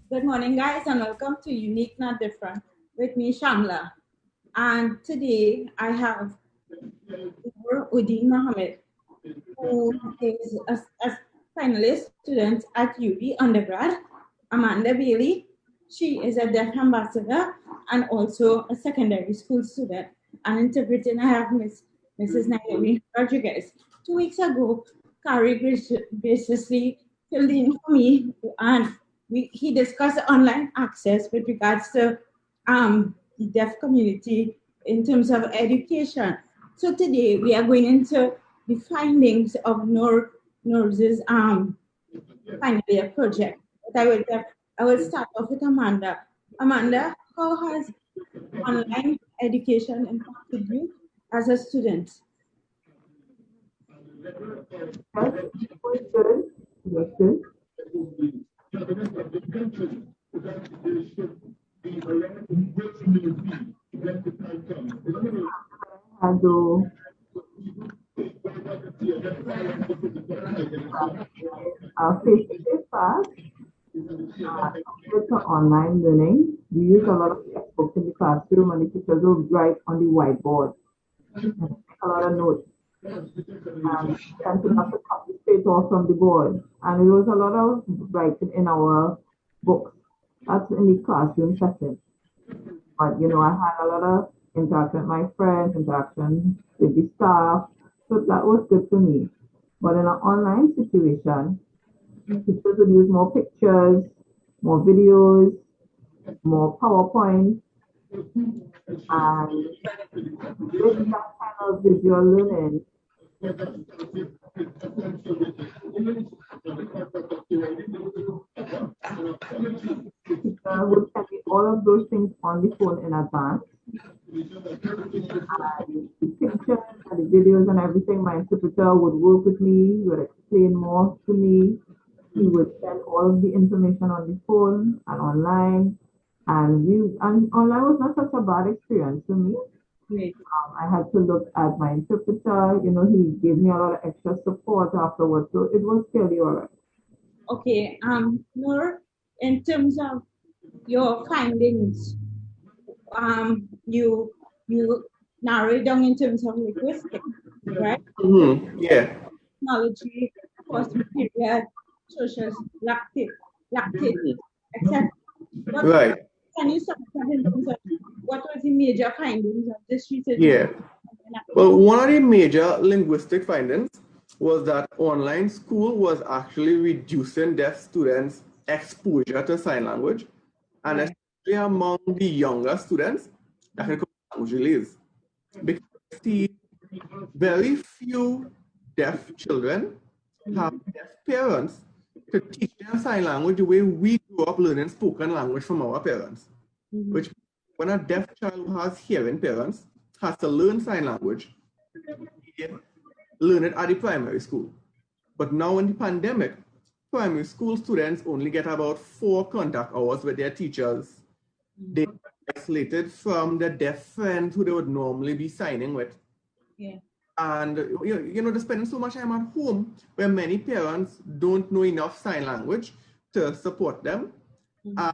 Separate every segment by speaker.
Speaker 1: Good morning, guys, and welcome to Unique Not Different with me, Shamla. And today I have Udin Mohammed, who is a finalist student at UB undergrad. Amanda Bailey, she is a deaf ambassador and also a secondary school student. And interpreting, I have Mrs. Naomi Rodriguez. 2 weeks ago, Carrie graciously filled in for me, and he discussed online access with regards to the deaf community in terms of education. So today we are going into the findings of Nour's final year project. But I will start off with Amanda. Amanda, how has online education impacted you as a student?
Speaker 2: Yes, it was good. It was good. Had to face-to-face class compared to online learning. We use a lot of textbooks in the classroom, and the teachers will write on the whiteboard and take a lot of notes. And tend to have to copy straight off from the board. And there was a lot of writing in our books. That's in the classroom setting. But I had a lot of interaction with my friends, interaction with the staff. So that was good for me. But in an online situation, teachers would use more pictures, more videos, more PowerPoint, and with that kind of visual learning, teacher would send me all of those things on the phone in advance. And the pictures and the videos and everything, my interpreter would work with me, would explain more to me. He would send all of the information on the phone and online. And online was not such a bad experience for me.
Speaker 1: Great.
Speaker 2: I had to look at my interpreter. He gave me a lot of extra support afterwards, so it was fairly all right.
Speaker 1: Okay, Noor, in terms of your findings, you narrow it down in terms of linguistics, right?
Speaker 3: Yeah.
Speaker 1: Technology, course material, social lactate, etc. What
Speaker 3: Right.
Speaker 1: can you summarize in terms of what was the major findings of this research?
Speaker 3: Yeah. Well, one of the major linguistic findings was that online school was actually reducing deaf students' exposure to sign language, and
Speaker 1: Right.
Speaker 3: especially among the younger students, that can come language delays. Because see, very few deaf children have deaf parents to teach them sign language the way we grew up learning spoken language from our parents. Which when a deaf child who has hearing parents has to learn sign language, they learn it at the primary school. But now in the pandemic, primary school students only get about 4 contact hours with their teachers. They are isolated from their deaf friends who they would normally be signing with.
Speaker 1: Yeah.
Speaker 3: And they're spending so much time at home where many parents don't know enough sign language to support them. And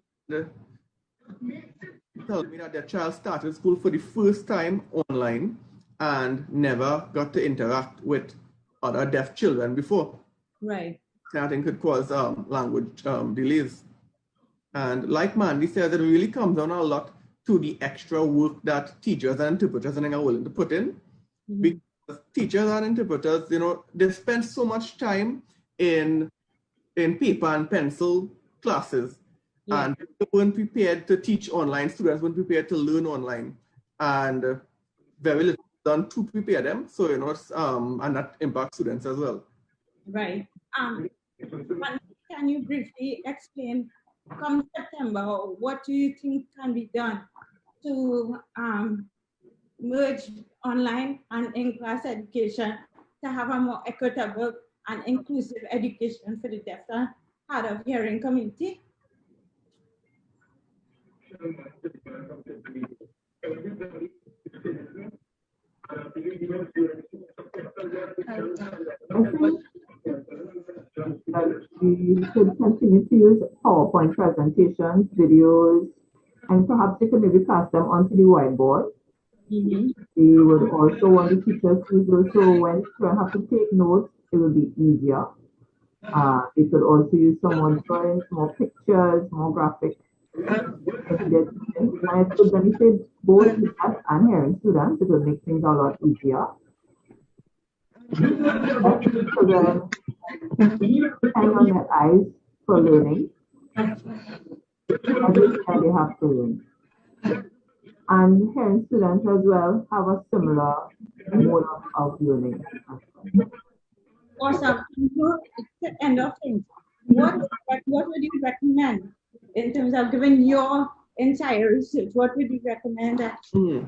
Speaker 3: tell me that their child started school for the first time online and never got to interact with other deaf children before.
Speaker 1: Right.
Speaker 3: I think could cause language delays. And like Mandy said, it really comes down a lot to the extra work that teachers and interpreters are willing to put in. Because teachers and interpreters, they spend so much time in paper and pencil classes.
Speaker 1: Yeah.
Speaker 3: And they weren't prepared to teach online. Students weren't prepared to learn online. And very little done to prepare them. So, and that impacts students as well.
Speaker 1: Right. Can you briefly explain, come September, what do you think can be done to merge online and in-class education to have a more equitable and inclusive education for the deaf and hard of hearing community?
Speaker 2: I think that we we could continue to use PowerPoint presentations, videos, and perhaps they could maybe pass them onto the whiteboard.
Speaker 1: Mm-hmm.
Speaker 2: We would also want the teachers to use those so when children have to take notes, it would be easier. They could also use some more drawings, more pictures, more graphics into their teaching. And it could benefit both the deaf and hearing students. It would make things a lot easier. Deaf children depend on their eyes for learning. Everything that they have to learn. And hearing students as well have a similar mode of learning.
Speaker 1: Awesome. So it's the end of things. What would you recommend in terms of giving your entire research? What would you recommend that the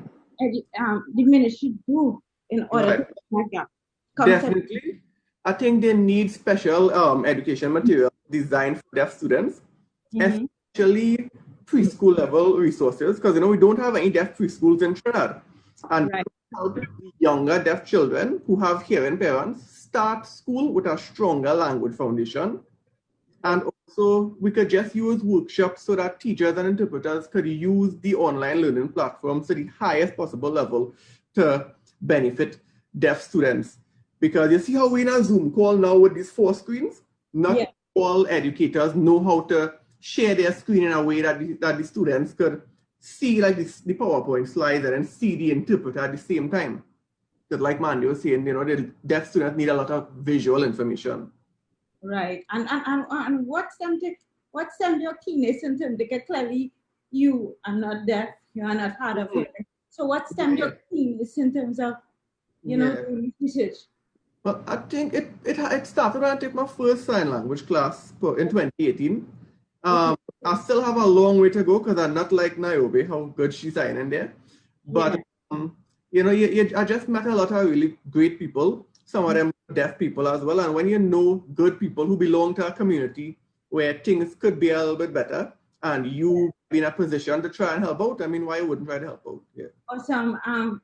Speaker 1: ministry do in order to
Speaker 3: Right.
Speaker 1: make that concept?
Speaker 3: Definitely. I think they need special education material designed for deaf students,
Speaker 1: Mm-hmm.
Speaker 3: especially preschool level resources, because we don't have any deaf preschools in Trinidad. And
Speaker 1: Right.
Speaker 3: help the younger deaf children who have hearing parents start school with a stronger language foundation. And also, we could just use workshops so that teachers and interpreters could use the online learning platforms to the highest possible level to benefit deaf students. Because you see how we in a Zoom call now with these 4 screens? Not
Speaker 1: Yeah.
Speaker 3: all educators know how to share their screen in a way that the students could see like the PowerPoint slides and then see the interpreter at the same time. Because like Mandy was saying, the deaf students need a lot of visual information.
Speaker 1: Right. And what's them your keenness in terms because clearly you are not deaf, you are not hard of hearing. So what's them your keenness in terms of
Speaker 3: Yeah.
Speaker 1: doing research?
Speaker 3: Well, I think it started when I took my first sign language class in 2018.
Speaker 1: Okay.
Speaker 3: I still have a long way to go because I'm not like Niobe, how good she's signing there. But,
Speaker 1: Yeah.
Speaker 3: I just met a lot of really great people, some of them deaf people as well. And when you know good people who belong to a community where things could be a little bit better and you be in a position to try and help out, I mean, why wouldn't try to help out? Yeah.
Speaker 1: Awesome.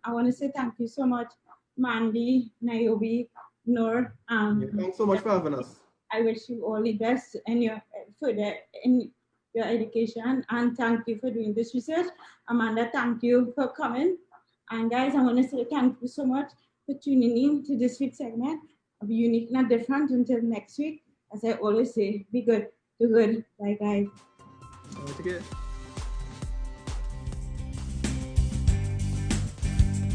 Speaker 1: I want to say thank you so much, Mandy, Niobe, Noor.
Speaker 3: Yeah, thanks so much for having us.
Speaker 1: I wish you all the best in your further in your education, and thank you for doing this research. Amanda, thank you for coming. And guys, I want to say thank you so much for tuning in to this week's segment of Unique Not Different. Until next week, as I always say, be good, do good. Bye, guys.
Speaker 3: Take care.